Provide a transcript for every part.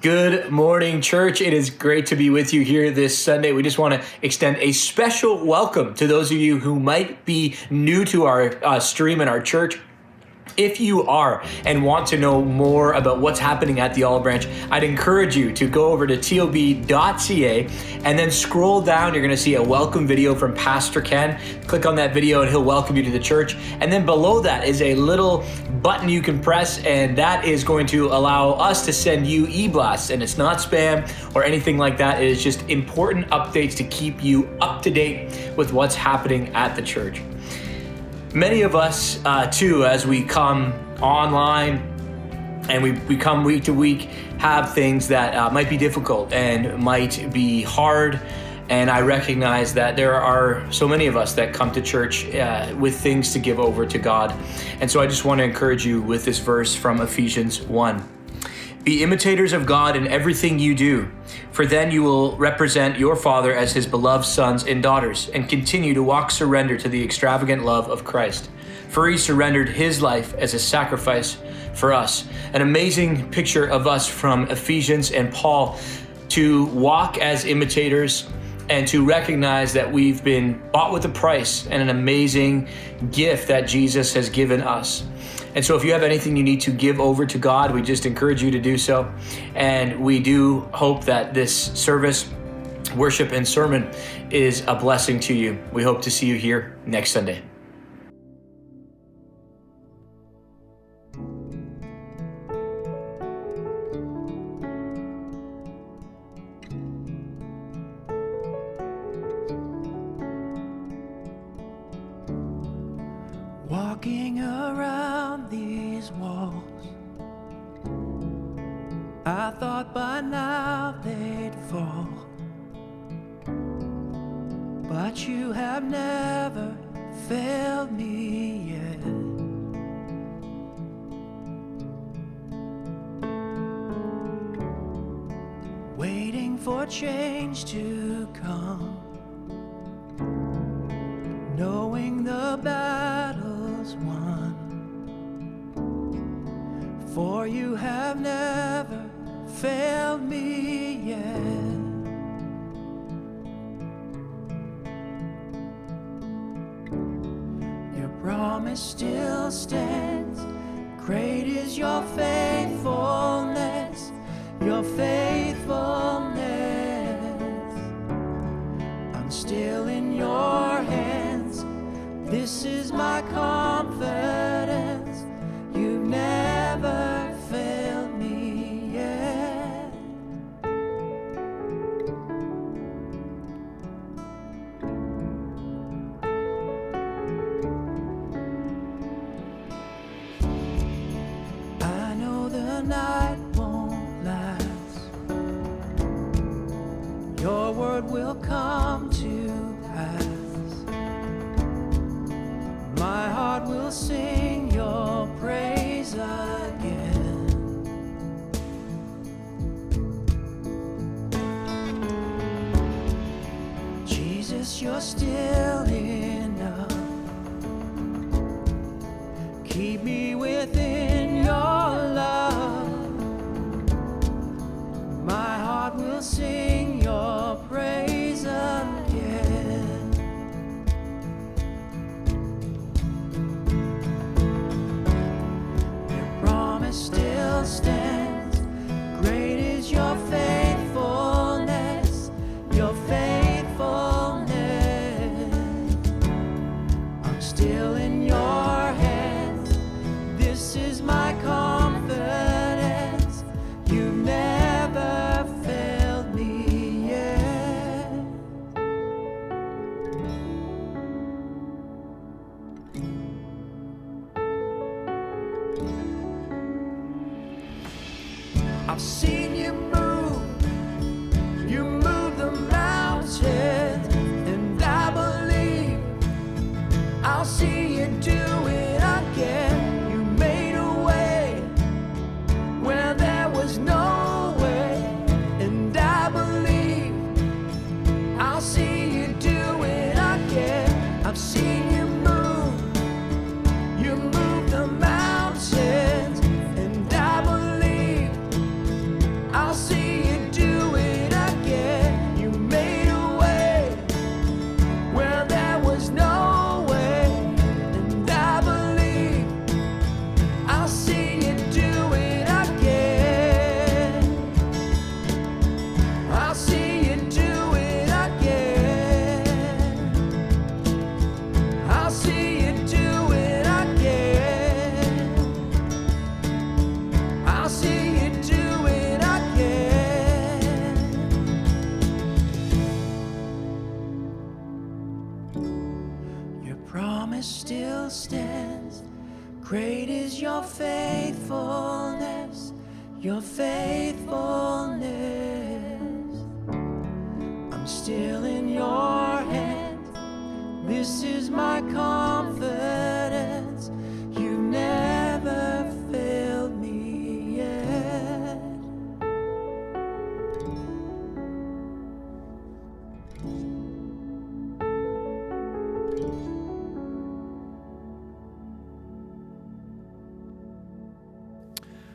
Good morning, church. It is great to be with you here this Sunday. We just want to extend a special welcome to those of you who might be new to our stream and our church. If you are and want to know more about what's happening at the Olive Branch, I'd encourage you to go over to tob.ca and then scroll down. You're going to see a welcome video from Pastor Ken. Click on that video and he'll welcome you to the church. And then below that is a little button you can press, and that is going to allow us to send you e-blasts. And it's not spam or anything like that. It is just important updates to keep you up to date with what's happening at the church. Many of us, too, as we come online and we come week to week, have things that might be difficult and might be hard. And I recognize that there are so many of us that come to church with things to give over to God. And so I just want to encourage you with this verse from Ephesians 1. Be imitators of God in everything you do, for then you will represent your Father as his beloved sons and daughters, and continue to walk surrendered to the extravagant love of Christ. For he surrendered his life as a sacrifice for us. An amazing picture of us from Ephesians and Paul to walk as imitators and to recognize that we've been bought with a price and an amazing gift that Jesus has given us. And so if you have anything you need to give over to God, we just encourage you to do so. And we do hope that this service, worship, and sermon is a blessing to you. We hope to see you here next Sunday. Walking around these walls, I thought by now they'd fall, but you have never failed me yet. Waiting for change to come, knowing the battle's won, for you have never failed me yet. Your promise still stands, great is your faithfulness, your faithfulness. I'm still in your hands, this is my confidence, you've never failed me yet. I know the night won't last, your word will come to pass. My heart will sing your praise again. Jesus, you're still enough. Keep me within your love. My heart will sing your praise again. Still stands, great is your faithfulness, your faithfulness. I'm still in your hands, this is my confidence, you've never failed me yet. I've seen you move the mountains, and I believe I'll see you do it again. You made a way where there was no way, and I believe I'll see you do it again. I've seen you move the mountains, and I believe I'll your faithfulness, your faithfulness. I'm still in your hands. This is my confidence. You've never failed me yet.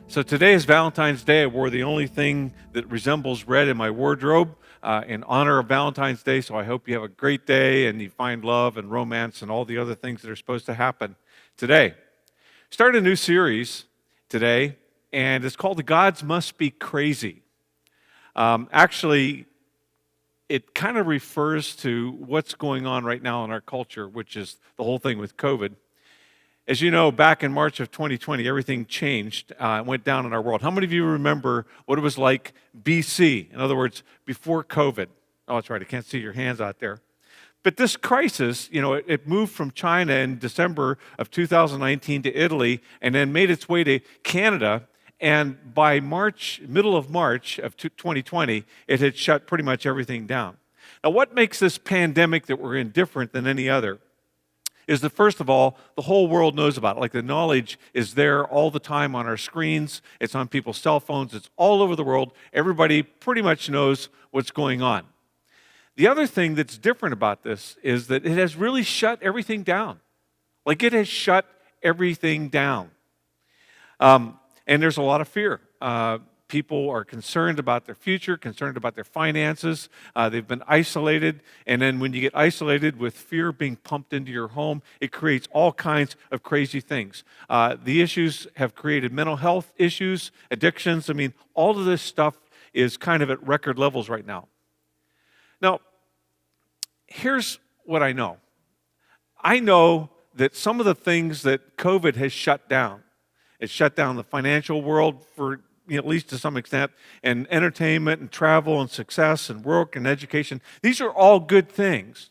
So today is Valentine's Day. I wore the only thing that resembles red in my wardrobe in honor of Valentine's Day. So I hope you have a great day and you find love and romance and all the other things that are supposed to happen today. Started a new series today, and it's called The Gods Must Be Crazy. Actually, it kind of refers to what's going on right now in our culture, which is the whole thing with COVID. As you know, back in March of 2020, everything changed, went down in our world. How many of you remember what it was like BC? In other words, before COVID. Oh, that's right, I can't see your hands out there. But this crisis, it moved from China in December of 2019 to Italy and then made its way to Canada. And by middle of March of 2020, it had shut pretty much everything down. Now, what makes this pandemic that we're in different than any other is that, first of all, the whole world knows about it. Like, the knowledge is there all the time on our screens. It's on people's cell phones. It's all over the world. Everybody pretty much knows what's going on. The other thing that's different about this is that it has really shut everything down. Like, it has shut everything down. And there's a lot of fear. People are concerned about their future, concerned about their finances. They've been isolated. And then when you get isolated with fear being pumped into your home, it creates all kinds of crazy things. The issues have created mental health issues, addictions. I mean, all of this stuff is kind of at record levels right now. Now, here's what I know. I know that some of the things that COVID has shut down, it shut down the financial world for at least to some extent, and entertainment and travel and success and work and education. These are all good things.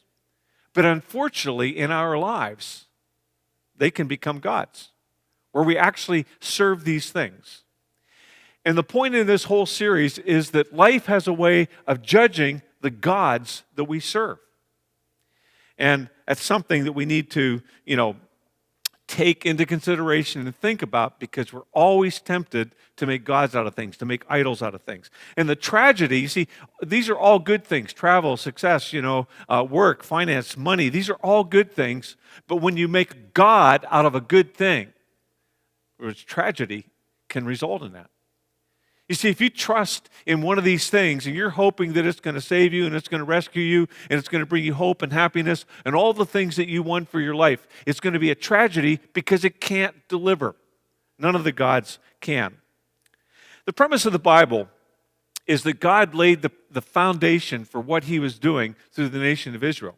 But unfortunately, in our lives, they can become gods, where we actually serve these things. And the point in this whole series is that life has a way of judging the gods that we serve. And that's something that we need to, take into consideration and think about, because we're always tempted to make gods out of things, to make idols out of things. And the tragedy, you see, these are all good things. Travel, success, work, finance, money. These are all good things. But when you make God out of a good thing, which tragedy can result in that. You see, if you trust in one of these things and you're hoping that it's going to save you and it's going to rescue you and it's going to bring you hope and happiness and all the things that you want for your life, it's going to be a tragedy because it can't deliver. None of the gods can. The premise of the Bible is that God laid the foundation for what he was doing through the nation of Israel.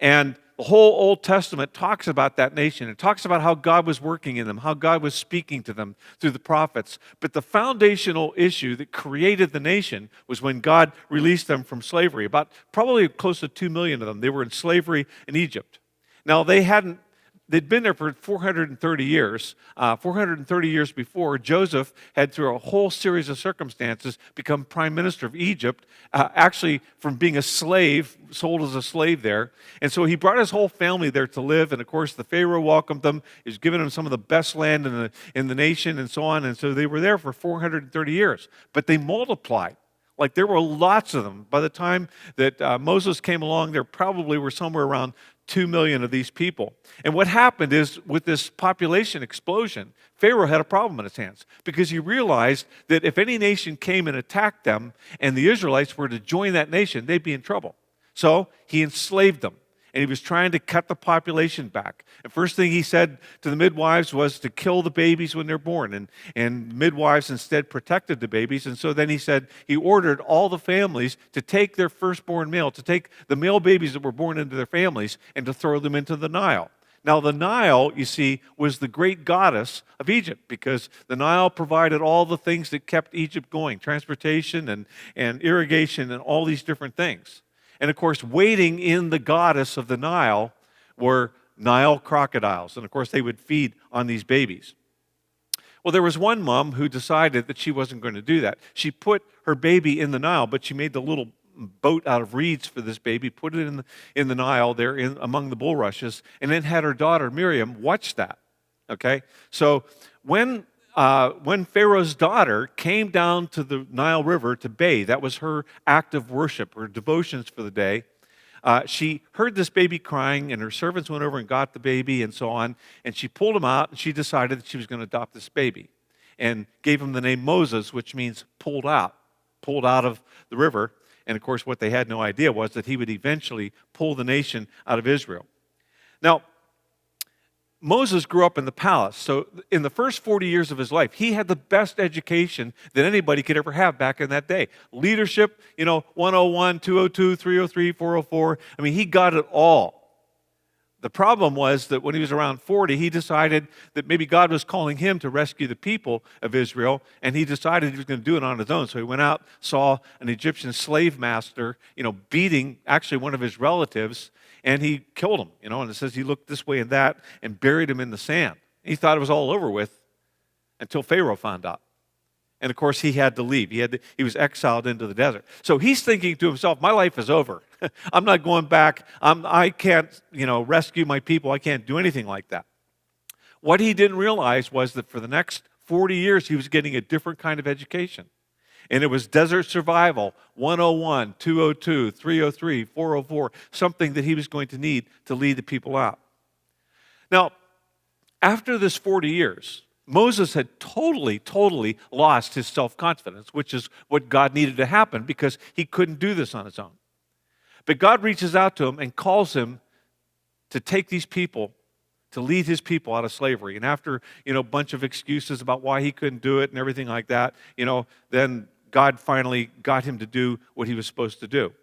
And the whole Old Testament talks about that nation. It talks about how God was working in them, how God was speaking to them through the prophets. But the foundational issue that created the nation was when God released them from slavery. About probably close to 2 million of them. They were in slavery in Egypt. Now, they'd been there for 430 years. 430 years before, Joseph had, through a whole series of circumstances, become prime minister of Egypt, actually from being a slave, sold as a slave there. And so he brought his whole family there to live. And of course, the Pharaoh welcomed them. He was giving them some of the best land in the nation and so on. And so they were there for 430 years. But they multiplied. Like, there were lots of them. By the time that Moses came along, there probably were somewhere around 2 million of these people. And what happened is, with this population explosion, Pharaoh had a problem in his hands, because he realized that if any nation came and attacked them and the Israelites were to join that nation, they'd be in trouble. So he enslaved them. And he was trying to cut the population back. The first thing he said to the midwives was to kill the babies when they're born. And midwives instead protected the babies. And so then he ordered all the families to take their firstborn male, to take the male babies that were born into their families and to throw them into the Nile. Now, the Nile, you see, was the great goddess of Egypt, because the Nile provided all the things that kept Egypt going, transportation and irrigation and all these different things. And of course, waiting in the goddess of the Nile were Nile crocodiles. And of course, they would feed on these babies. Well, there was one mom who decided that she wasn't going to do that. She put her baby in the Nile, but she made the little boat out of reeds for this baby, put it in the Nile there among the bulrushes, and then had her daughter Miriam watch that. Okay? So when Pharaoh's daughter came down to the Nile River to bathe, that was her act of worship, her devotions for the day, she heard this baby crying, and her servants went over and got the baby and so on, and she pulled him out, and she decided that she was going to adopt this baby and gave him the name Moses, which means pulled out of the river. And of course, what they had no idea was that he would eventually pull the nation out of Israel. Now, Moses grew up in the palace. So in the first 40 years of his life, he had the best education that anybody could ever have back in that day. Leadership, 101, 202, 303, 404. I mean, he got it all. The problem was that when he was around 40, he decided that maybe God was calling him to rescue the people of Israel, and he decided he was going to do it on his own. So he went out, saw an Egyptian slave master, beating actually one of his relatives, and he killed him, and it says he looked this way and that and buried him in the sand. He thought it was all over with until Pharaoh found out. And of course, he had to leave. He was exiled into the desert. So he's thinking to himself, my life is over. I'm not going back. I can't, rescue my people. I can't do anything like that. What he didn't realize was that for the next 40 years, he was getting a different kind of education. And it was desert survival, 101, 202, 303, 404, something that he was going to need to lead the people out. Now, after this 40 years, Moses had totally lost his self-confidence, which is what God needed to happen because he couldn't do this on his own. But God reaches out to him and calls him to take these people, to lead his people out of slavery. And after, a bunch of excuses about why he couldn't do it and everything like that, then God finally got him to do what he was supposed to do.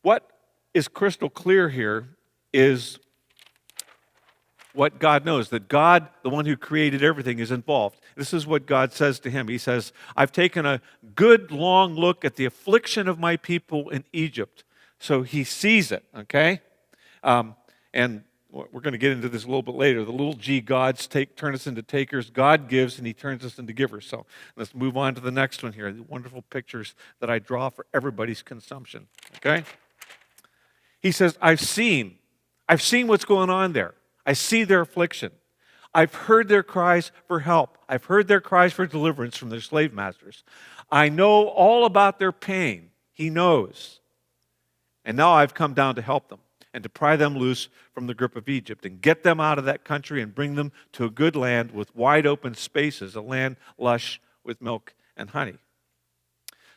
What is crystal clear here is what God knows, that God, the one who created everything, is involved. This is what God says to him. He says, I've taken a good long look at the affliction of my people in Egypt. So he sees it, okay? And we're going to get into this a little bit later. The little g gods turn us into takers. God gives, and he turns us into givers. So let's move on to the next one here. The wonderful pictures that I draw for everybody's consumption, okay? He says, I've seen what's going on there. I see their affliction. I've heard their cries for help. I've heard their cries for deliverance from their slave masters. I know all about their pain. He knows. And now I've come down to help them and to pry them loose from the grip of Egypt and get them out of that country and bring them to a good land with wide open spaces, a land lush with milk and honey.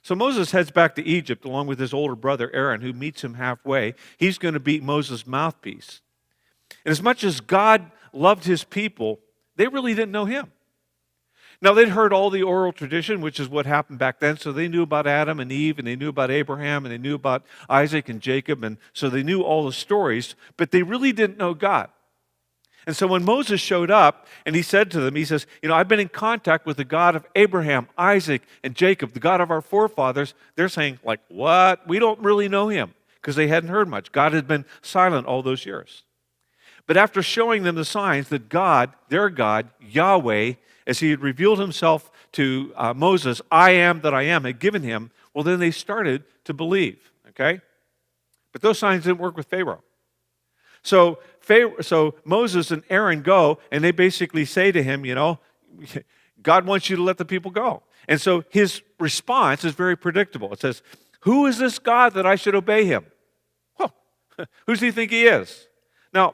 So Moses heads back to Egypt along with his older brother Aaron, who meets him halfway. He's going to be Moses' mouthpiece. And as much as God loved his people, they really didn't know him. Now, they'd heard all the oral tradition, which is what happened back then, so they knew about Adam and Eve, and they knew about Abraham, and they knew about Isaac and Jacob, and so they knew all the stories, but they really didn't know God. And so when Moses showed up, and he said to them, he says, I've been in contact with the God of Abraham, Isaac, and Jacob, the God of our forefathers. They're saying, like, what? We don't really know him, because they hadn't heard much. God had been silent all those years. But after showing them the signs that God, their God, Yahweh, as he had revealed himself to Moses, I am that I am, had given him, well, then they started to believe, okay? But those signs didn't work with Pharaoh. So Moses and Aaron go, and they basically say to him, God wants you to let the people go. And so his response is very predictable. It says, who is this God that I should obey him? Well, who does he think he is? Now,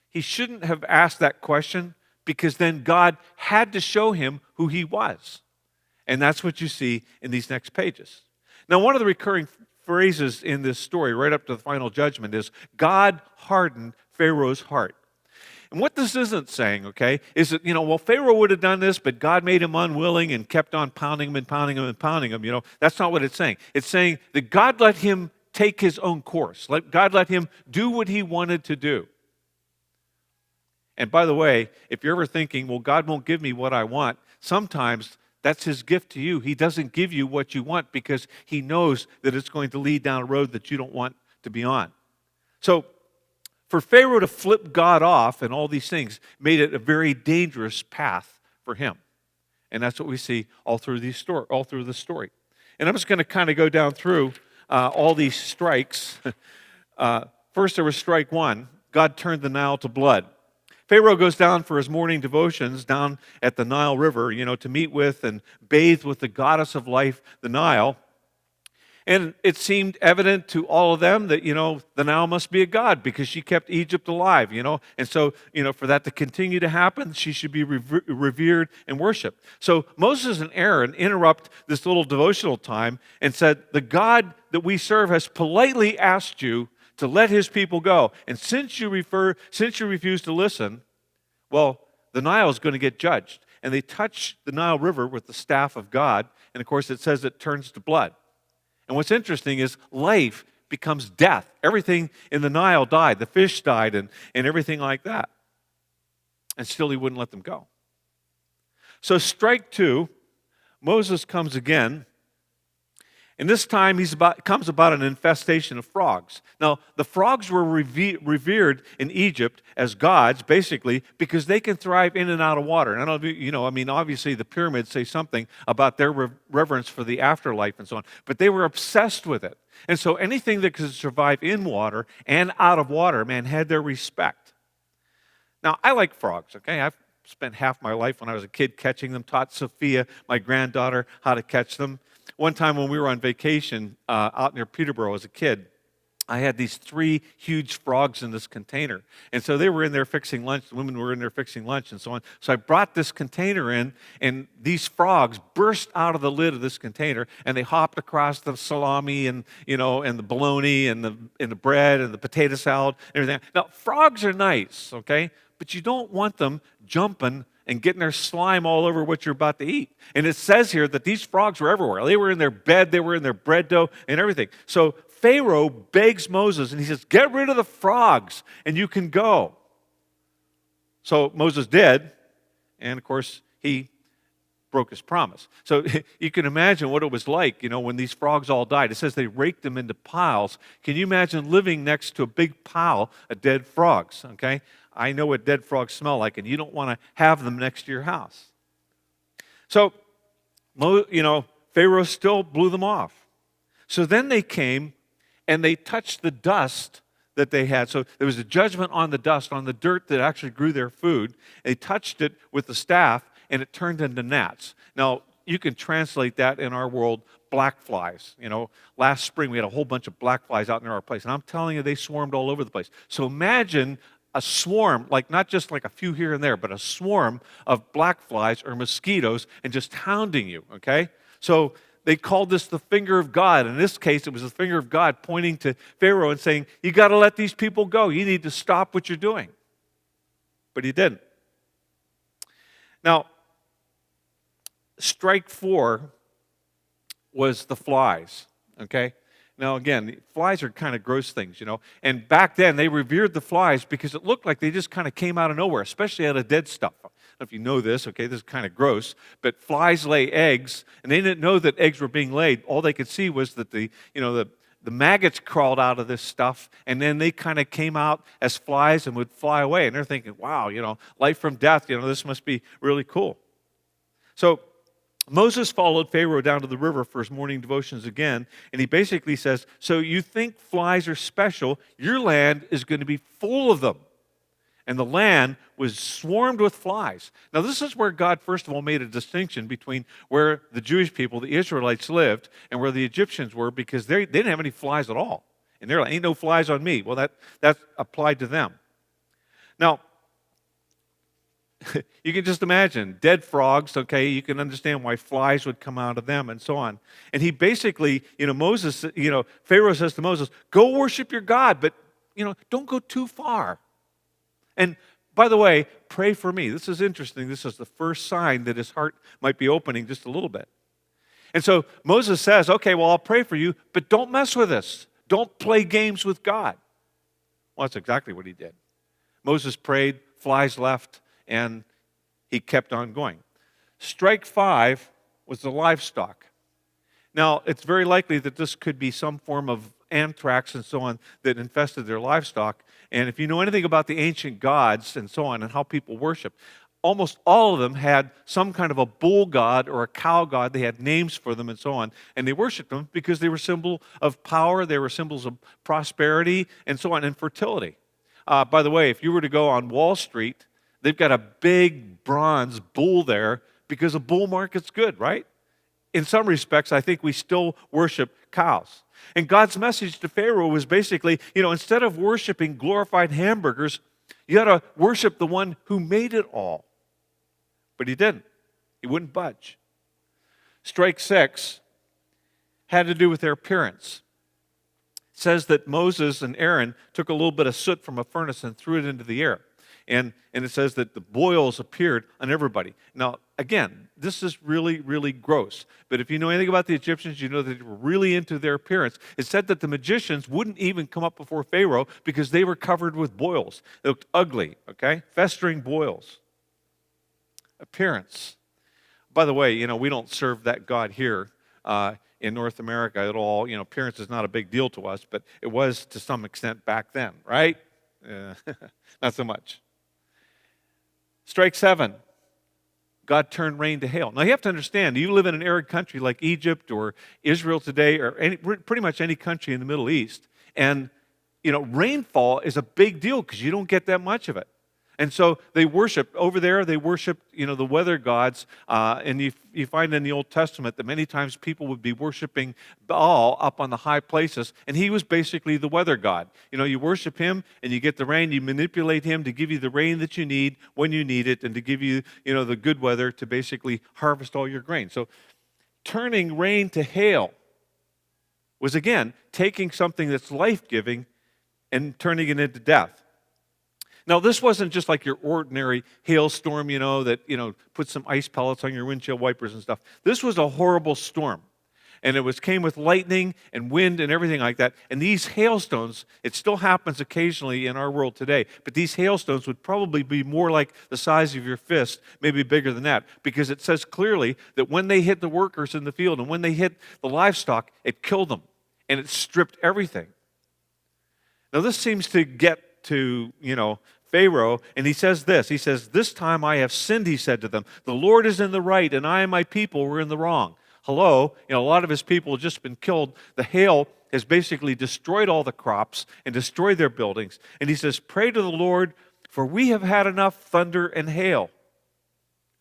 he shouldn't have asked that question because then God had to show him who he was. And that's what you see in these next pages. Now, one of the recurring phrases in this story, right up to the final judgment, is God hardened Pharaoh's heart. And what this isn't saying, okay, is that, Pharaoh would have done this, but God made him unwilling and kept on pounding him and pounding him and pounding him. That's not what it's saying. It's saying that God let him take his own course. God let him do what he wanted to do. And by the way, if you're ever thinking, well, God won't give me what I want, sometimes that's his gift to you. He doesn't give you what you want because he knows that it's going to lead down a road that you don't want to be on. So for Pharaoh to flip God off and all these things made it a very dangerous path for him. And that's what we see all through the story. And I'm just going to kind of go down through all these strikes. First, there was strike one. God turned the Nile to blood. Pharaoh goes down for his morning devotions down at the Nile River, to meet with and bathe with the goddess of life, the Nile. And it seemed evident to all of them that, the Nile must be a god because she kept Egypt alive, And so, for that to continue to happen, she should be revered and worshiped. So Moses and Aaron interrupt this little devotional time and said, the God that we serve has politely asked you to let his people go. And since you refuse to listen, well, the Nile is going to get judged. And they touch the Nile River with the staff of God. And of course, it says it turns to blood. And what's interesting is life becomes death. Everything in the Nile died. The fish died and everything like that. And still he wouldn't let them go. So strike two, Moses comes again. And this time comes about an infestation of frogs. Now, the frogs were revered in Egypt as gods, basically, because they can thrive in and out of water. And I don't know, obviously the pyramids say something about their reverence for the afterlife and so on, but they were obsessed with it. And so anything that could survive in water and out of water, man, had their respect. Now, I like frogs, okay? I've spent half my life when I was a kid catching them, taught Sophia, my granddaughter, how to catch them. One time when we were on vacation out near Peterborough as a kid, I had these 3 huge frogs in this container. And so they were in there fixing lunch. The women were in there fixing lunch and so on. So I brought this container in, and these frogs burst out of the lid of this container, and they hopped across the salami and the bologna and the bread and the potato salad and everything. Now, frogs are nice, okay? But you don't want them jumping and getting their slime all over what you're about to eat. And it says here that these frogs were everywhere. They were in their bed, they were in their bread dough, and everything. So Pharaoh begs Moses, and he says, get rid of the frogs, and you can go. So Moses did, and of course, he broke his promise. So you can imagine what it was like, when these frogs all died. It says they raked them into piles. Can you imagine living next to a big pile of dead frogs, okay? I know what dead frogs smell like, and you don't want to have them next to your house. So, Pharaoh still blew them off. So then they came, and they touched the dust that they had. So there was a judgment on the dust, on the dirt that actually grew their food. They touched it with the staff, and it turned into gnats. Now, you can translate that in our world, black flies. Last spring we had a whole bunch of black flies out near our place, and I'm telling you, they swarmed all over the place. So imagine a swarm, like not just like a few here and there, but a swarm of black flies or mosquitoes and just hounding you, okay? So they called this the finger of God. In this case, it was the finger of God pointing to Pharaoh and saying, you got to let these people go. You need to stop what you're doing. But he didn't. Now, strike 4 was the flies, okay? Now, again, flies are kind of gross things, And back then, they revered the flies because it looked like they just kind of came out of nowhere, especially out of dead stuff. I don't know if you know this, okay? This is kind of gross. But flies lay eggs, and they didn't know that eggs were being laid. All they could see was that the maggots crawled out of this stuff, and then they kind of came out as flies and would fly away. And they're thinking, wow, life from death, this must be really cool. So Moses followed Pharaoh down to the river for his morning devotions again, and he basically says, so you think flies are special, your land is going to be full of them. And the land was swarmed with flies. Now, this is where God, first of all, made a distinction between where the Jewish people, the Israelites, lived and where the Egyptians were, because they didn't have any flies at all. And they're like, ain't no flies on me. Well, that applied to them. Now, you can just imagine dead frogs, okay? You can understand why flies would come out of them and so on. And he basically, Pharaoh says to Moses, go worship your God, but, don't go too far. And by the way, pray for me. This is interesting. This is the first sign that his heart might be opening just a little bit. And so Moses says, okay, well, I'll pray for you, but don't mess with this. Don't play games with God. Well, that's exactly what he did. Moses prayed, flies left, and he kept on going. Strike 5 was the livestock. Now, it's very likely that this could be some form of anthrax and so on that infested their livestock. And if you know anything about the ancient gods and so on and how people worship, almost all of them had some kind of a bull god or a cow god. They had names for them and so on. And they worshiped them because they were symbol of power, they were symbols of prosperity, and so on, and fertility. By the way, if you were to go on Wall Street, they've got a big bronze bull there because a bull market's good, right? In some respects, I think we still worship cows. And God's message to Pharaoh was basically, instead of worshiping glorified hamburgers, you got to worship the one who made it all. But he didn't. He wouldn't budge. Strike 6 had to do with their appearance. It says that Moses and Aaron took a little bit of soot from a furnace and threw it into the air. And it says that the boils appeared on everybody. Now, again, this is really, really gross. But if you know anything about the Egyptians, you know that they were really into their appearance. It said that the magicians wouldn't even come up before Pharaoh because they were covered with boils. They looked ugly, okay? Festering boils. Appearance. By the way, we don't serve that God here in North America at all. Appearance is not a big deal to us, but it was to some extent back then, right? Not so much. Strike 7, God turned rain to hail. Now you have to understand, you live in an arid country like Egypt or Israel today or pretty much any country in the Middle East, and rainfall is a big deal because you don't get that much of it. And so they worship, over there they worship, the weather gods, and you find in the Old Testament that many times people would be worshiping Baal up on the high places, and he was basically the weather god. You worship him and you get the rain, you manipulate him to give you the rain that you need when you need it, and to give you, the good weather to basically harvest all your grain. So turning rain to hail was, again, taking something that's life-giving and turning it into death. Now, this wasn't just like your ordinary hailstorm, that, put some ice pellets on your windshield wipers and stuff. This was a horrible storm. And it came with lightning and wind and everything like that. And these hailstones, it still happens occasionally in our world today, but these hailstones would probably be more like the size of your fist, maybe bigger than that, because it says clearly that when they hit the workers in the field and when they hit the livestock, it killed them and it stripped everything. Now, this seems to get to, Pharaoh, and he says this. He says, "This time I have sinned," he said to them. "The Lord is in the right, and I and my people were in the wrong." Hello, a lot of his people have just been killed. The hail has basically destroyed all the crops and destroyed their buildings. And he says, "Pray to the Lord, for we have had enough thunder and hail.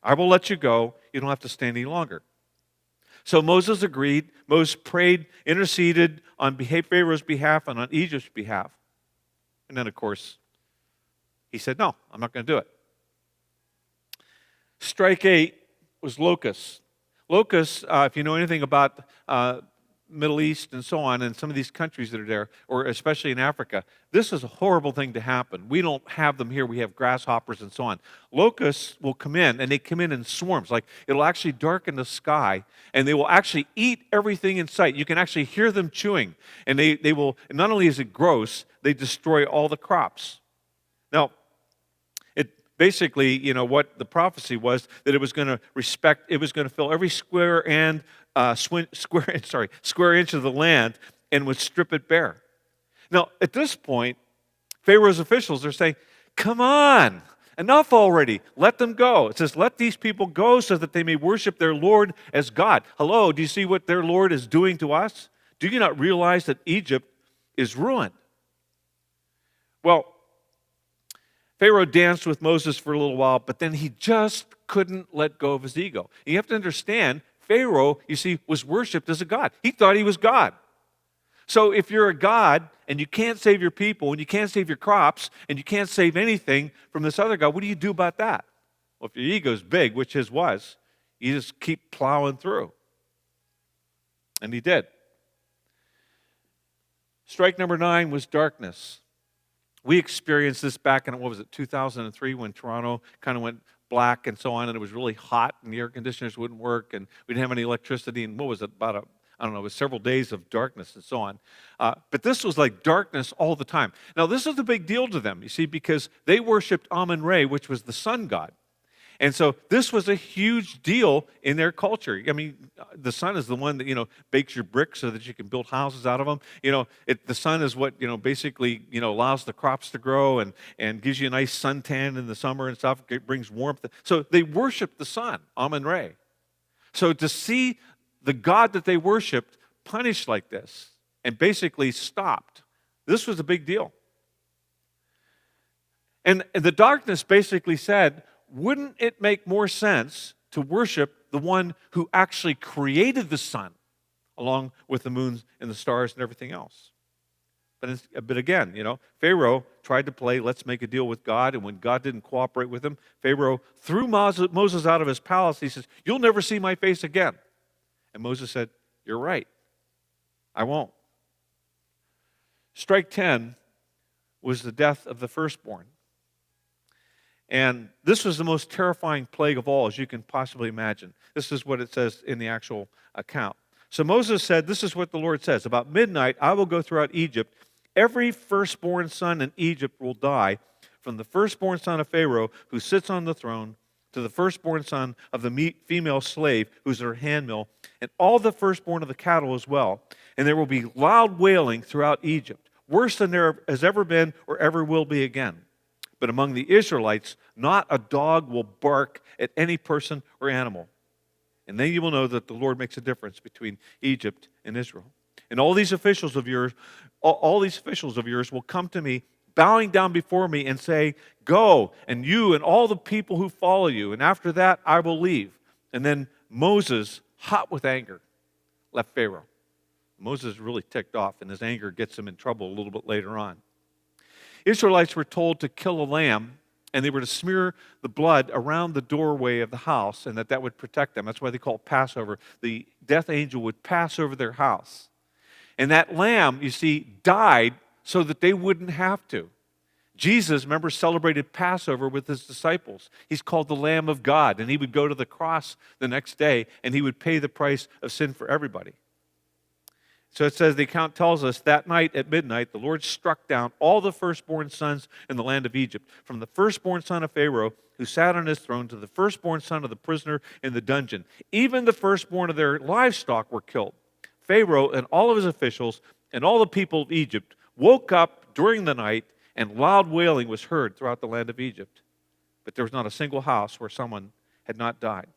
I will let you go. You don't have to stay any longer." So Moses agreed. Moses prayed, interceded on Pharaoh's behalf and on Egypt's behalf. And then, of course, he said, "No, I'm not going to do it." Strike 8 was locusts. Locusts, if you know anything about Middle East and so on, and some of these countries that are there, or especially in Africa, this is a horrible thing to happen. We don't have them here. We have grasshoppers and so on. Locusts will come in, and they come in swarms. Like, it'll actually darken the sky, and they will actually eat everything in sight. You can actually hear them chewing, and they will, not only is it gross, they destroy all the crops. Now, basically, what the prophecy was, that it was going to fill every square inch of the land and would strip it bare. Now, at this point, Pharaoh's officials are saying, "Come on, enough already. Let them go." It says, "Let these people go so that they may worship their Lord as God." Hello, do you see what their Lord is doing to us? Do you not realize that Egypt is ruined? Well, Pharaoh danced with Moses for a little while, but then he just couldn't let go of his ego. And you have to understand, Pharaoh, you see, was worshipped as a god. He thought he was God. So if you're a god and you can't save your people and you can't save your crops and you can't save anything from this other god, what do you do about that? Well, if your ego's big, which his was, you just keep plowing through. And he did. Strike number 9 was darkness. We experienced this back in, 2003, when Toronto kind of went black and so on, and it was really hot, and the air conditioners wouldn't work, and we didn't have any electricity, and it was several days of darkness and so on. But this was like darkness all the time. Now, this is a big deal to them, you see, because they worshipped Amun-Re, which was the sun god. And so this was a huge deal in their culture. I mean, the sun is the one that, bakes your bricks so that you can build houses out of them. The sun is what, basically, allows the crops to grow and gives you a nice suntan in the summer and stuff. It brings warmth. So they worshiped the sun, Amun-Re. So to see the God that they worshiped punished like this and basically stopped, this was a big deal. And the darkness basically said, wouldn't it make more sense to worship the one who actually created the sun, along with the moons and the stars and everything else? But again, Pharaoh tried to play, let's make a deal with God, and when God didn't cooperate with him, Pharaoh threw Moses out of his palace. He says, you'll never see my face again. And Moses said, you're right, I won't. Strike 10 was the death of the firstborn. And this was the most terrifying plague of all, as you can possibly imagine. This is what it says in the actual account. So Moses said, this is what the Lord says, about midnight I will go throughout Egypt. Every firstborn son in Egypt will die, from the firstborn son of Pharaoh who sits on the throne to the firstborn son of the female slave who's her handmill, and all the firstborn of the cattle as well. And there will be loud wailing throughout Egypt, worse than there has ever been or ever will be again. But among the Israelites, not a dog will bark at any person or animal. And then you will know that the Lord makes a difference between Egypt and Israel. And all these officials of yours will come to me, bowing down before me and say, go, and you and all the people who follow you. And after that, I will leave. And then Moses, hot with anger, left Pharaoh. Moses is really ticked off, and his anger gets him in trouble a little bit later on. Israelites were told to kill a lamb, and they were to smear the blood around the doorway of the house, and that would protect them. That's why they call it Passover. The death angel would pass over their house. And that lamb, you see, died so that they wouldn't have to. Jesus, remember, celebrated Passover with his disciples. He's called the Lamb of God, and he would go to the cross the next day, and he would pay the price of sin for everybody. So it says, the account tells us, that night at midnight, the Lord struck down all the firstborn sons in the land of Egypt, from the firstborn son of Pharaoh, who sat on his throne, to the firstborn son of the prisoner in the dungeon. Even the firstborn of their livestock were killed. Pharaoh and all of his officials and all the people of Egypt woke up during the night, and loud wailing was heard throughout the land of Egypt. But there was not a single house where someone had not died.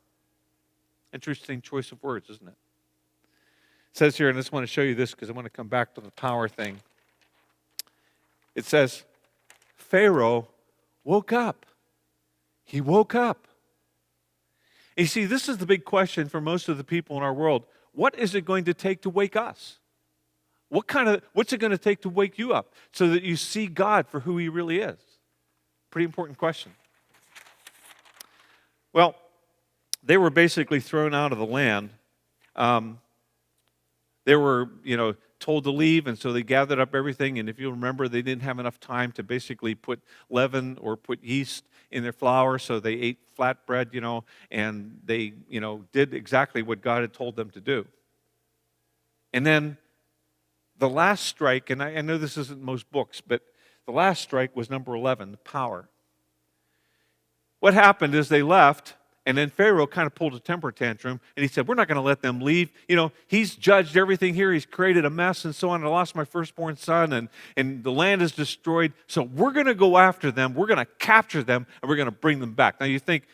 Interesting choice of words, isn't it? It says here, and I just want to show you this because I want to come back to the power thing. It says, Pharaoh woke up. He woke up. And you see, this is the big question for most of the people in our world. What is it going to take to wake us? What's it going to take to wake you up so that you see God for who he really is? Pretty important question. Well, they were basically thrown out of the land. They were, told to leave, and so they gathered up everything. And if you remember, they didn't have enough time to basically put leaven or put yeast in their flour, so they ate flatbread, and they, did exactly what God had told them to do. And then the last strike, and I know this isn't most books, but the last strike was number 11, the power. What happened is they left, and then Pharaoh kind of pulled a temper tantrum, and he said, we're not going to let them leave. He's judged everything here. He's created a mess and so on. I lost my firstborn son, and the land is destroyed. So we're going to go after them. We're going to capture them, and we're going to bring them back. Now you think,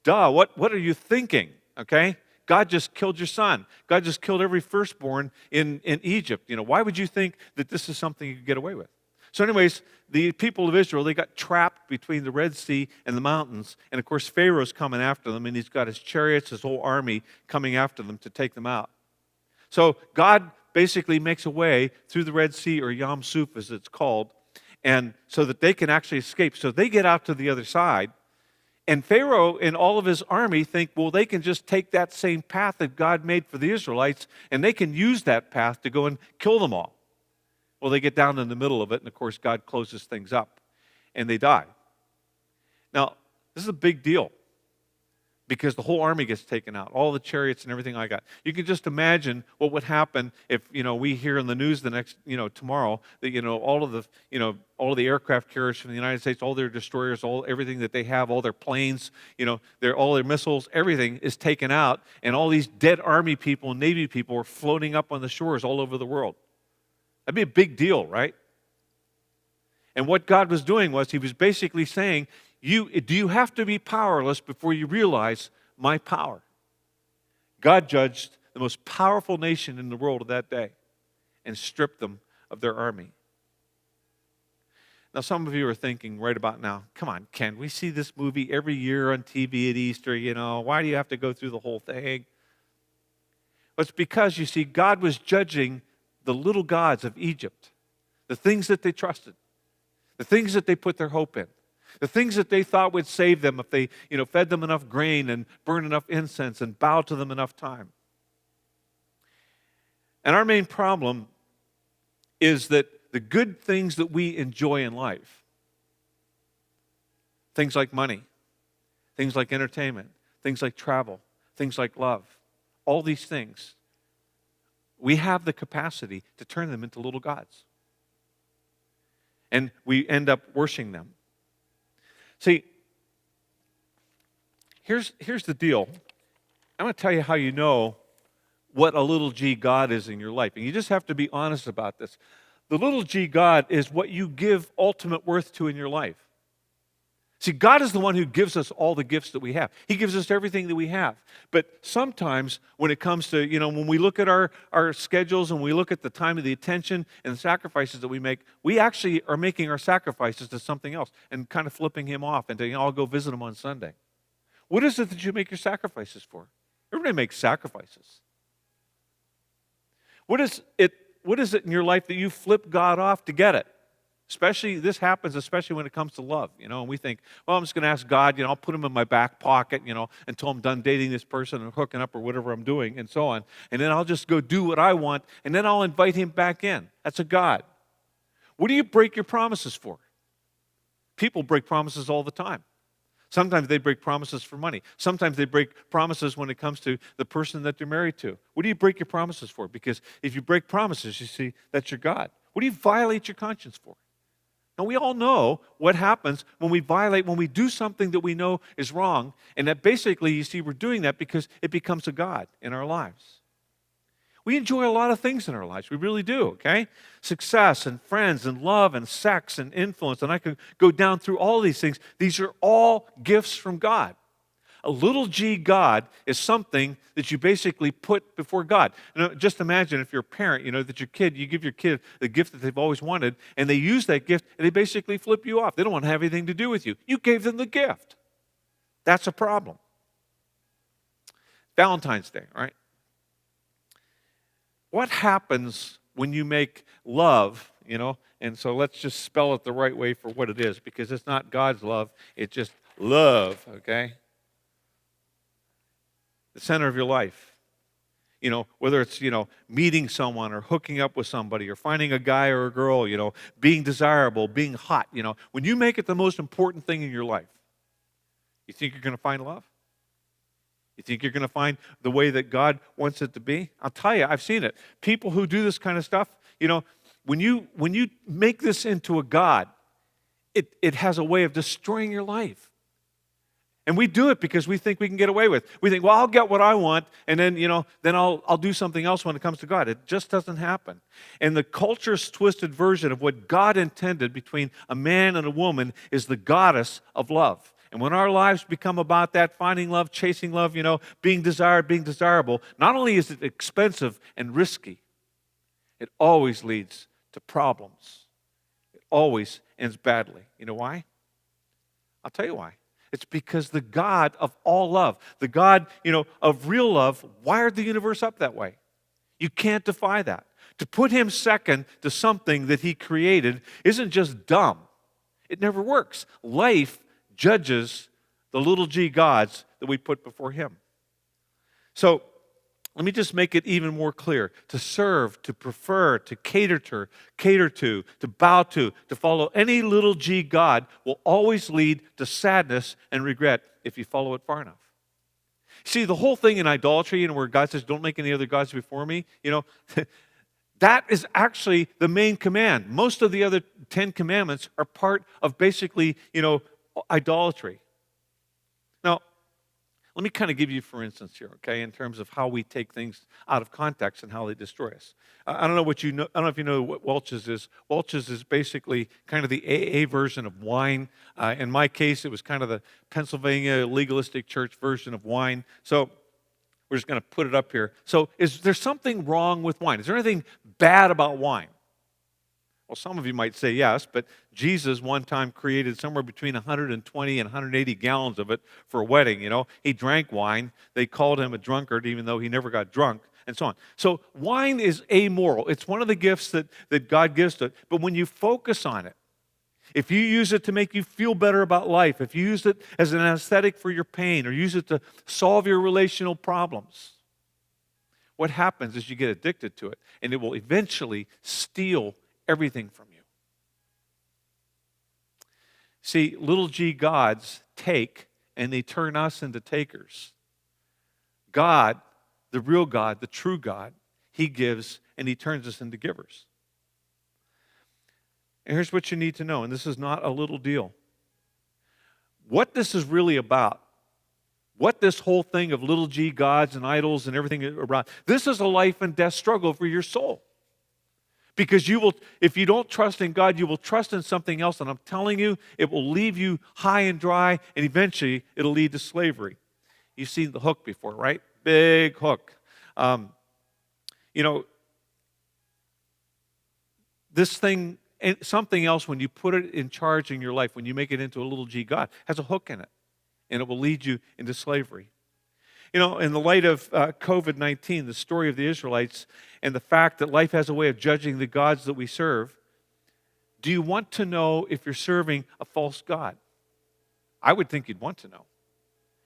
duh, what are you thinking? Okay? God just killed your son. God just killed every firstborn in Egypt. Why would you think that this is something you could get away with? So anyways, the people of Israel, they got trapped between the Red Sea and the mountains. And of course, Pharaoh's coming after them, and he's got his chariots, his whole army coming after them to take them out. So God basically makes a way through the Red Sea, or Yam Suf as it's called, and so that they can actually escape. So they get out to the other side. And Pharaoh and all of his army think, well, they can just take that same path that God made for the Israelites, and they can use that path to go and kill them all. Well, they get down in the middle of it, and of course, God closes things up, and they die. Now, this is a big deal because the whole army gets taken out, all the chariots and everything like that. You can just imagine what would happen if, we hear in the news the next, tomorrow that, all of the aircraft carriers from the United States, all their destroyers, everything that they have, all their planes, all their missiles, everything is taken out, and all these dead army people and Navy people are floating up on the shores all over the world. That'd be a big deal, right? And what God was doing was he was basically saying, do you have to be powerless before you realize my power? God judged the most powerful nation in the world of that day and stripped them of their army. Now, some of you are thinking right about now, come on, Ken, we see this movie every year on TV at Easter, why do you have to go through the whole thing? Well, it's because, you see, God was judging the little gods of Egypt, the things that they trusted, the things that they put their hope in. The things that they thought would save them if they, fed them enough grain and burned enough incense and bowed to them enough time. And our main problem is that the good things that we enjoy in life, things like money, things like entertainment, things like travel, things like love, all these things, we have the capacity to turn them into little gods. And we end up worshiping them. See, here's the deal. I'm going to tell you how you know what a little g God is in your life. And you just have to be honest about this. The little g God is what you give ultimate worth to in your life. See, God is the one who gives us all the gifts that we have. He gives us everything that we have. But sometimes when it comes to, when we look at our schedules and we look at the time of the attention and the sacrifices that we make, we actually are making our sacrifices to something else and kind of flipping him off and saying, I'll go visit him on Sunday. What is it that you make your sacrifices for? Everybody makes sacrifices. What is it in your life that you flip God off to get it? This happens especially when it comes to love, and we think, well, I'm just going to ask God, I'll put him in my back pocket, until I'm done dating this person and hooking up or whatever I'm doing and so on. And then I'll just go do what I want, and then I'll invite him back in. That's a God. What do you break your promises for? People break promises all the time. Sometimes they break promises for money. Sometimes they break promises when it comes to the person that they're married to. What do you break your promises for? Because if you break promises, you see, that's your God. What do you violate your conscience for? Now, we all know what happens when we do something that we know is wrong, and that basically, you see, we're doing that because it becomes a God in our lives. We enjoy a lot of things in our lives. We really do, okay? Success and friends and love and sex and influence, and I could go down through all these things. These are all gifts from God. A little g God is something that you basically put before God. Just imagine if you're a parent, that you give your kid the gift that they've always wanted, and they use that gift, and they basically flip you off. They don't want to have anything to do with you. You gave them the gift. That's a problem. Valentine's Day, right? What happens when you make love, and so let's just spell it the right way for what it is, because it's not God's love, it's just love, okay? The center of your life. Whether it's, meeting someone or hooking up with somebody or finding a guy or a girl, being desirable, being hot, when you make it the most important thing in your life, you think you're going to find love? You think you're going to find the way that God wants it to be? I'll tell you, I've seen it. People who do this kind of stuff, when you make this into a God, it has a way of destroying your life. And we do it because we think we can get away with it. We think, well, I'll get what I want, and then, then I'll do something else when it comes to God. It just doesn't happen. And the culture's twisted version of what God intended between a man and a woman is the goddess of love. And when our lives become about that, finding love, chasing love, being desired, being desirable, not only is it expensive and risky, it always leads to problems. It always ends badly. You know why? I'll tell you why. It's because the God of all love, the God, of real love, wired the universe up that way. You can't defy that. To put him second to something that he created isn't just dumb. It never works. Life judges the little g gods that we put before him. So let me just make it even more clear. To serve, to prefer, to cater to bow to follow any little g God will always lead to sadness and regret if you follow it far enough. See, the whole thing in idolatry, where God says, don't make any other gods before me, that is actually the main command. Most of the other 10 commandments are part of basically, idolatry. Now, let me kind of give you, for instance, here, okay, in terms of how we take things out of context and how they destroy us. I don't know what you know. I don't know if you know what Welch's is. Welch's is basically kind of the AA version of wine. In my case, it was kind of the Pennsylvania legalistic church version of wine. So we're just going to put it up here. So is there something wrong with wine? Is there anything bad about wine? Well, some of you might say yes, but Jesus one time created somewhere between 120 and 180 gallons of it for a wedding, He drank wine. They called him a drunkard, even though he never got drunk, and so on. So wine is amoral. It's one of the gifts that God gives to it. But when you focus on it, if you use it to make you feel better about life, if you use it as an anesthetic for your pain, or use it to solve your relational problems, what happens is you get addicted to it, and it will eventually steal everything from you. See, little g gods take, and they turn us into takers. God, the real God, the true God, He gives, and He turns us into givers. And here's what you need to know, and this is not a little deal. What this is really about, what this whole thing of little g gods and idols and everything around, this is a life and death struggle for your soul. Because if you don't trust in God, you will trust in something else. And I'm telling you, it will leave you high and dry, and eventually it'll lead to slavery. You've seen the hook before, right? Big hook. This thing, something else, when you put it in charge in your life, when you make it into a little g God, has a hook in it, and it will lead you into slavery. In the light of COVID-19, the story of the Israelites, and the fact that life has a way of judging the gods that we serve, do you want to know if you're serving a false god? I would think you'd want to know.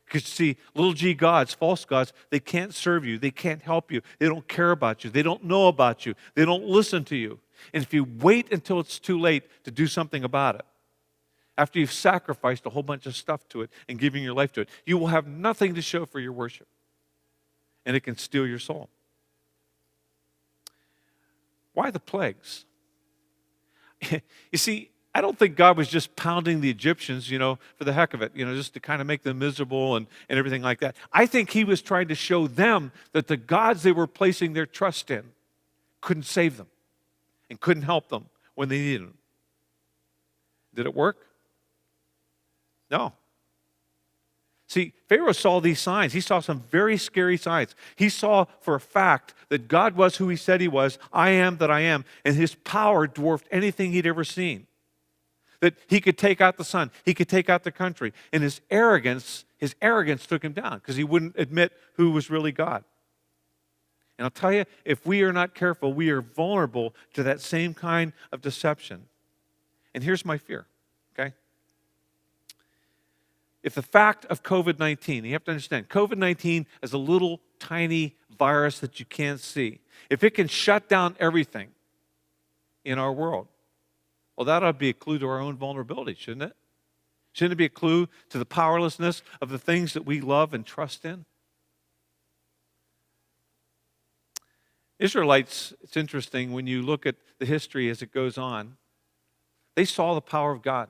Because, see, little g gods, false gods, they can't serve you. They can't help you. They don't care about you. They don't know about you. They don't listen to you. And if you wait until it's too late to do something about it, after you've sacrificed a whole bunch of stuff to it and giving your life to it, you will have nothing to show for your worship. And it can steal your soul. Why the plagues? You see, I don't think God was just pounding the Egyptians, for the heck of it, just to kind of make them miserable and everything like that. I think He was trying to show them that the gods they were placing their trust in couldn't save them and couldn't help them when they needed them. Did it work? No. See, Pharaoh saw these signs. He saw some very scary signs. He saw for a fact that God was who He said He was, I am that I am, and His power dwarfed anything he'd ever seen. That He could take out the sun, He could take out the country, and his arrogance took him down because he wouldn't admit who was really God. And I'll tell you, if we are not careful, we are vulnerable to that same kind of deception. And here's my fear, okay? If the fact of COVID-19, you have to understand, COVID-19 is a little tiny virus that you can't see. If it can shut down everything in our world, well, that ought to be a clue to our own vulnerability, shouldn't it? Shouldn't it be a clue to the powerlessness of the things that we love and trust in? Israelites, it's interesting when you look at the history as it goes on, they saw the power of God.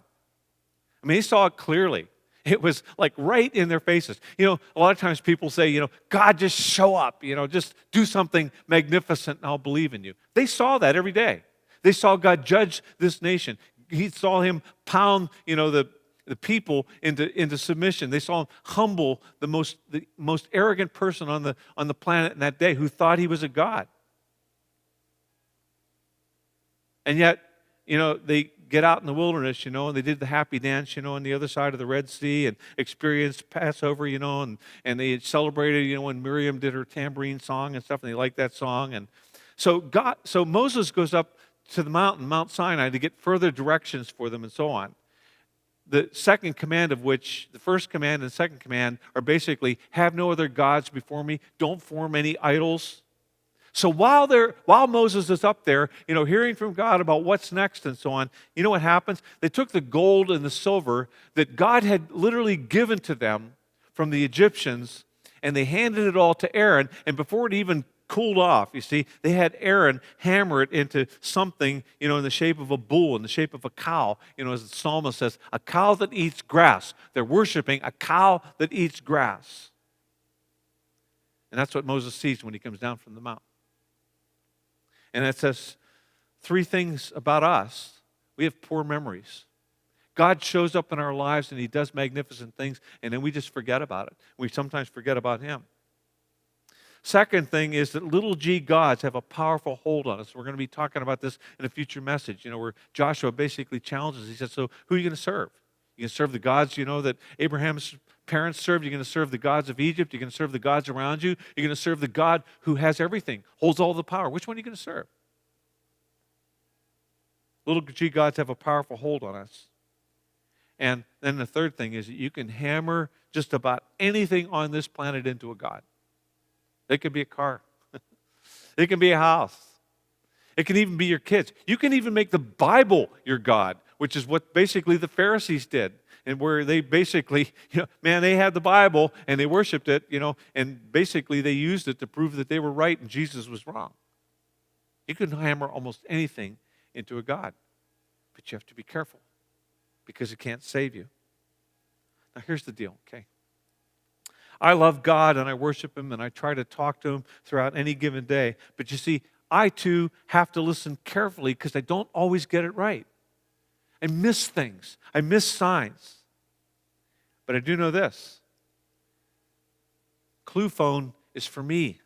I mean, they saw it clearly. It was like right in their faces. A lot of times people say, God, just show up, just do something magnificent and I'll believe in you. They saw that every day. They saw God judge this nation. He saw Him pound, the people into submission. They saw Him humble the most arrogant person on the planet in that day who thought he was a god. And yet, they get out in the wilderness, and they did the happy dance, on the other side of the Red Sea and experienced Passover, and they celebrated, when Miriam did her tambourine song and stuff, and they liked that song. And so Moses goes up to the mountain, Mount Sinai, to get further directions for them and so on. The second command of which, the first command and second command are basically, have no other gods before me, don't form any idols. So while Moses is up there, hearing from God about what's next and so on, you know what happens? They took the gold and the silver that God had literally given to them from the Egyptians, And they handed it all to Aaron, and before it even cooled off, you see, they had Aaron hammer it into something, in the shape of a bull, in the shape of a cow. As the psalmist says, a cow that eats grass. They're worshiping a cow that eats grass. And that's what Moses sees when he comes down from the mountain. And it says 3 things about us. We have poor memories. God shows up in our lives and he does magnificent things, and then we just forget about it. We sometimes forget about him. Second thing is that little g gods have a powerful hold on us. We're going to be talking about this in a future message, where Joshua basically challenges. He says, so who are you going to serve? You're going to serve the gods, that Abraham's parents served. You're going to serve the gods of Egypt. You're going to serve the gods around you. You're going to serve the God who has everything, holds all the power. Which one are you going to serve? Little g gods have a powerful hold on us. And then the third thing is that you can hammer just about anything on this planet into a god. It could be a car. It can be a house. It can even be your kids. You can even make the Bible your God, which is what basically the Pharisees did. And where they basically, they had the Bible and they worshiped it, and basically they used it to prove that they were right and Jesus was wrong. You can hammer almost anything into a God, but you have to be careful because it can't save you. Now here's the deal, okay? I love God and I worship him and I try to talk to him throughout any given day. But you see, I too have to listen carefully because I don't always get it right. I miss things. I miss signs. But I do know this. Clue phone is for me.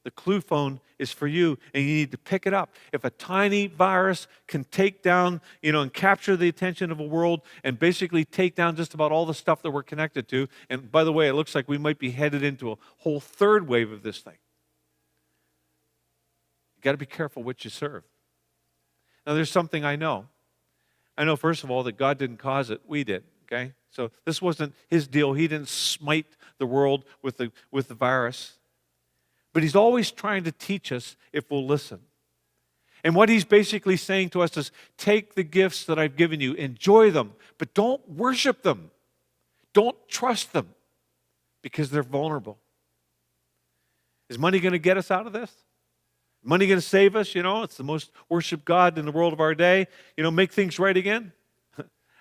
The clue phone is for you, and you need to pick it up. If a tiny virus can take down, and capture the attention of a world and basically take down just about all the stuff that we're connected to, and by the way, it looks like we might be headed into a whole third wave of this thing. You've got to be careful what you serve. Now, there's something I know. I know, first of all, that God didn't cause it. We did, okay? So this wasn't his deal. He didn't smite the world with the virus. But he's always trying to teach us if we'll listen. And what he's basically saying to us is, take the gifts that I've given you, enjoy them, but don't worship them. Don't trust them because they're vulnerable. Is money going to get us out of this? Money going to save us? It's the most worshiped God in the world of our day. Make things right again?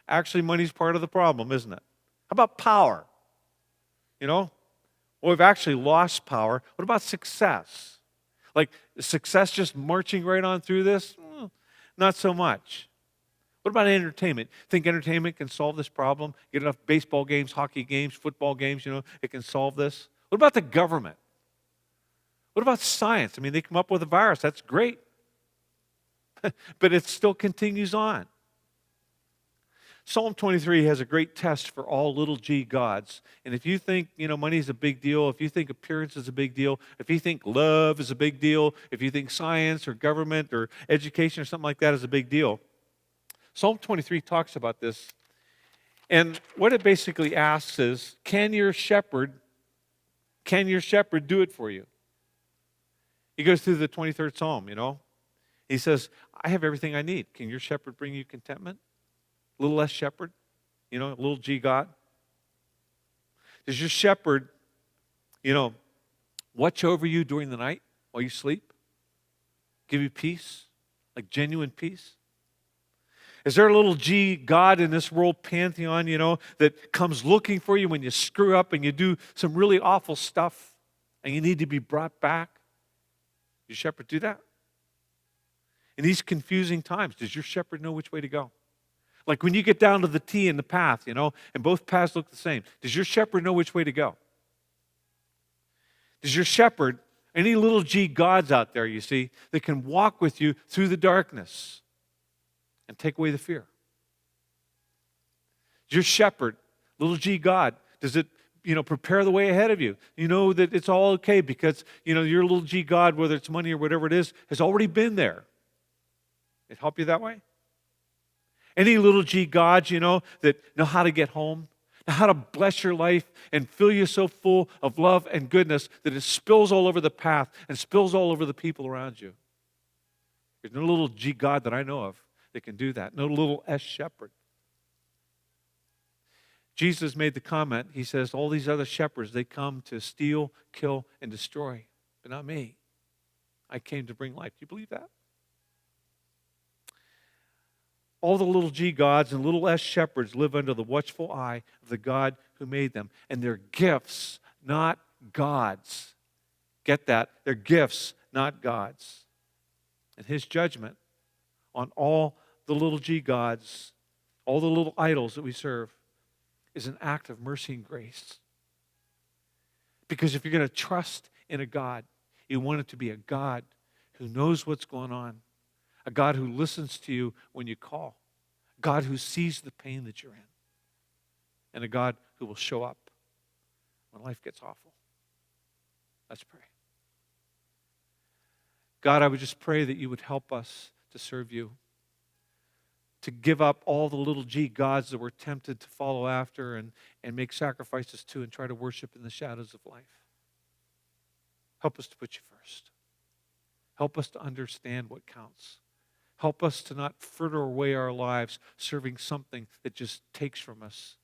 Actually, money's part of the problem, isn't it? How about power? Well, we've actually lost power. What about success? Like, is success just marching right on through this? Not so much. What about entertainment? Think entertainment can solve this problem? Get enough baseball games, hockey games, football games, it can solve this? What about the government? What about science? They come up with a virus. That's great. But it still continues on. Psalm 23 has a great test for all little g gods. And if you think, money is a big deal, if you think appearance is a big deal, if you think love is a big deal, if you think science or government or education or something like that is a big deal, Psalm 23 talks about this. And what it basically asks is, can your shepherd do it for you? He goes through the 23rd Psalm, He says, I have everything I need. Can your shepherd bring you contentment? A little less shepherd, a little g God. Does your shepherd, watch over you during the night while you sleep? Give you peace, like genuine peace? Is there a little g God in this world pantheon, that comes looking for you when you screw up and you do some really awful stuff and you need to be brought back? Does your shepherd do that? In these confusing times, does your shepherd know which way to go? Like when you get down to the T in the path, and both paths look the same. Does your shepherd know which way to go? Does your shepherd, any little g gods out there, you see, that can walk with you through the darkness and take away the fear? Does your shepherd, little g God, does it, prepare the way ahead of you? You know that it's all okay because, your little g God, whether it's money or whatever it is, has already been there. It help you that way? Any little g gods, that know how to get home, know how to bless your life and fill you so full of love and goodness that it spills all over the path and spills all over the people around you. There's no little g God that I know of that can do that. No little s shepherd. Jesus made the comment, he says, all these other shepherds, they come to steal, kill, and destroy, but not me. I came to bring life. Do you believe that? All the little g gods and little s shepherds live under the watchful eye of the God who made them, and they're gifts, not gods. Get that? They're gifts, not gods. And his judgment on all the little g gods, all the little idols that we serve, is an act of mercy and grace. Because if you're going to trust in a God, you want it to be a God who knows what's going on, a God who listens to you when you call, a God who sees the pain that you're in, and a God who will show up when life gets awful. Let's pray. God, I would just pray that you would help us to serve you, to give up all the little g gods that we're tempted to follow after and make sacrifices to and try to worship in the shadows of life. Help us to put you first. Help us to understand what counts. Help us to not fritter away our lives serving something that just takes from us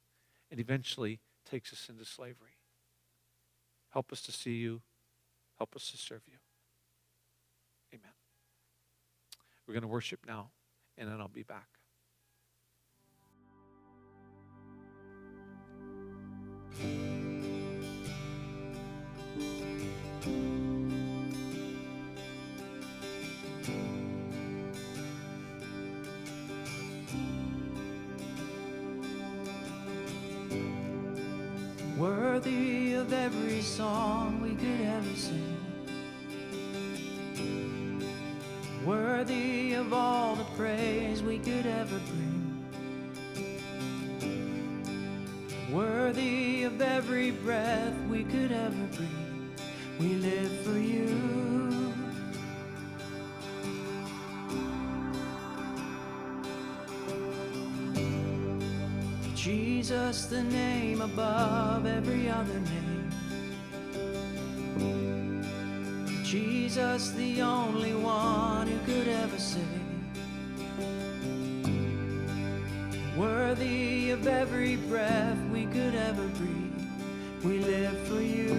and eventually takes us into slavery. Help us to see you. Help us to serve you. Amen. We're going to worship now, and then I'll be back. Worthy of every song we could ever sing, worthy of all the praise we could ever bring, worthy of every breath we could ever breathe. We live for you. Jesus, the name above every other name. Jesus, the only one who could ever save. Worthy of every breath we could ever breathe. We live for you.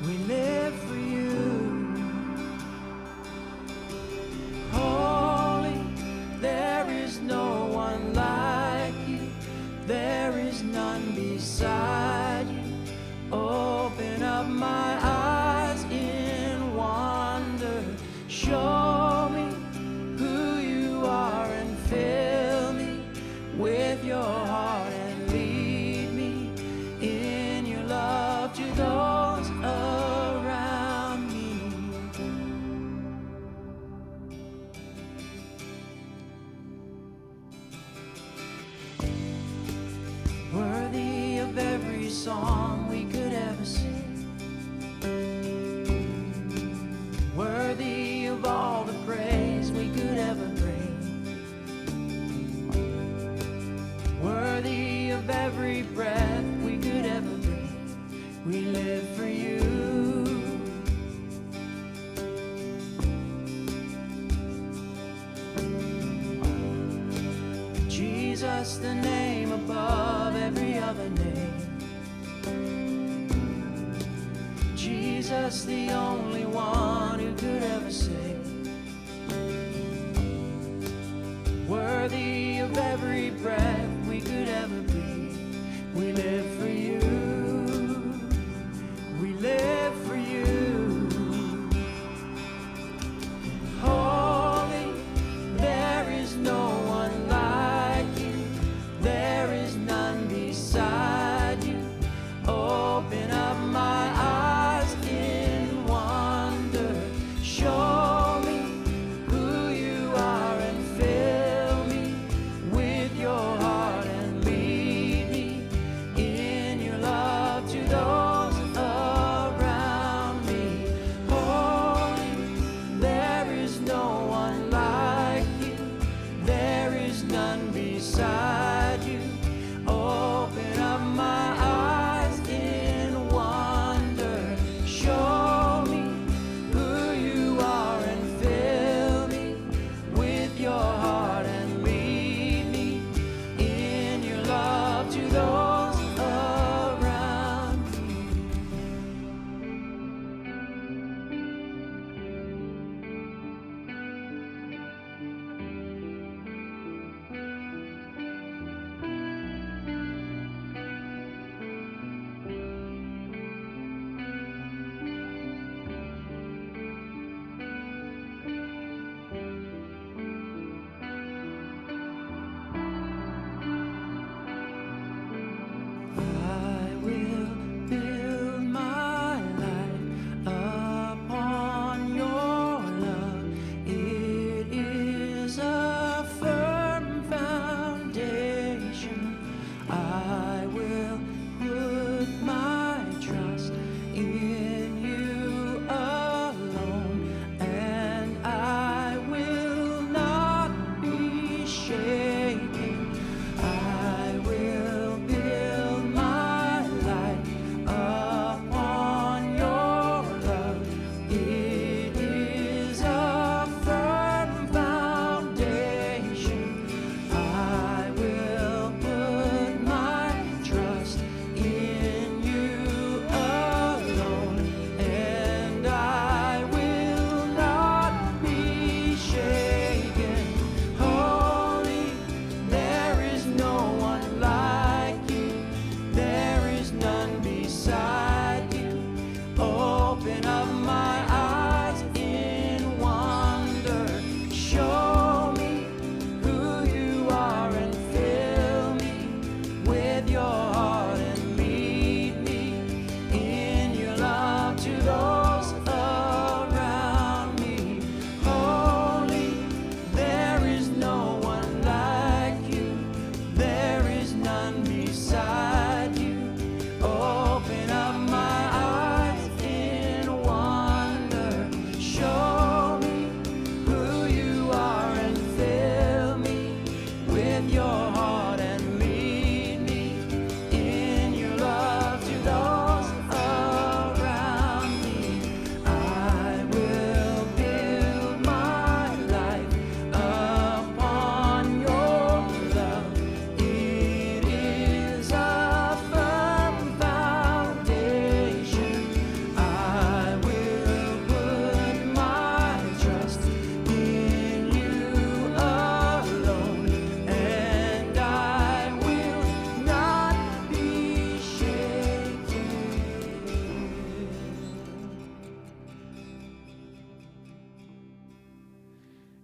We live for you. Holy, there is no one like you. There is none beside you. Open up my eyes in wonder. Show me who you are and fill me with your heart and lead me in your love to those around me. Worthy of every song we could ever sing, worthy of all the praise we could ever bring, worthy of every breath we could ever breathe. We live for you. Jesus, the name above every other name. Jesus, the only one who could ever save. Worthy of every breath we could ever breathe. We live for you. We live for you. Holy, there is no one like you. There is none beside you. Open up my eyes in wonder.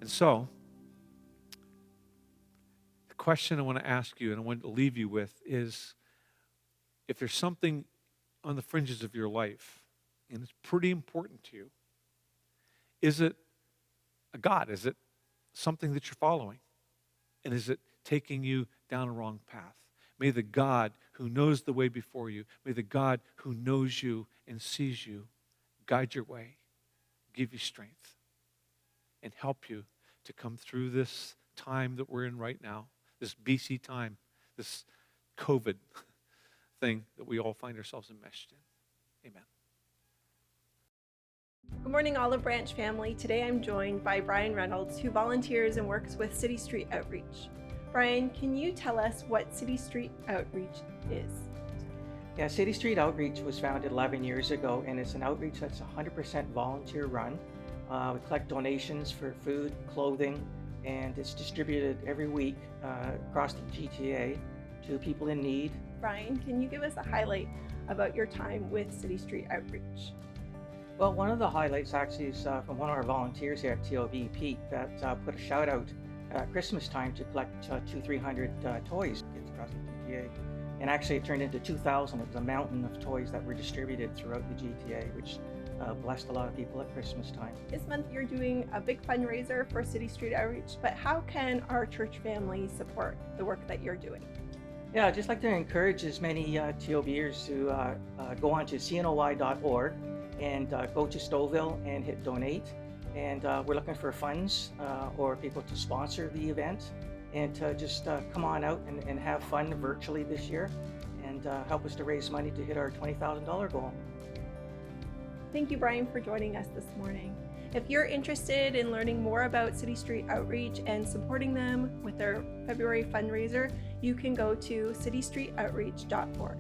And so, the question I want to ask you and I want to leave you with is, if there's something on the fringes of your life, and it's pretty important to you, is it a God? Is it something that you're following? And is it taking you down a wrong path? May the God who knows the way before you, may the God who knows you and sees you guide your way, give you strength, and help you to come through this time that we're in right now, this BC time, this COVID thing that we all find ourselves enmeshed in. Amen. Good morning, Olive Branch family. Today I'm joined by Brian Reynolds, who volunteers and works with City Street Outreach. Brian, can you tell us what City Street Outreach is? Yeah, City Street Outreach was founded 11 years ago, and it's an outreach that's 100% volunteer run. We collect donations for food, clothing, and it's distributed every week across the GTA to people in need. Brian, can you give us a highlight about your time with City Street Outreach? Well, one of the highlights actually is from one of our volunteers here at TOB, Pete, that put a shout out at Christmas time to collect 200-300 toys across the GTA. And actually it turned into 2,000. It was a mountain of toys that were distributed throughout the GTA, which blessed a lot of people at Christmas time. This month you're doing a big fundraiser for City Street Outreach, but how can our church family support the work that you're doing? Yeah, I'd just like to encourage as many TOBers to go on to cnoy.org and go to Stouffville and hit donate. And we're looking for funds or people to sponsor the event, and to just come on out and have fun virtually this year, and help us to raise money to hit our $20,000 goal. Thank you, Brian, for joining us this morning. If you're interested in learning more about City Street Outreach and supporting them with their February fundraiser, you can go to citystreetoutreach.org.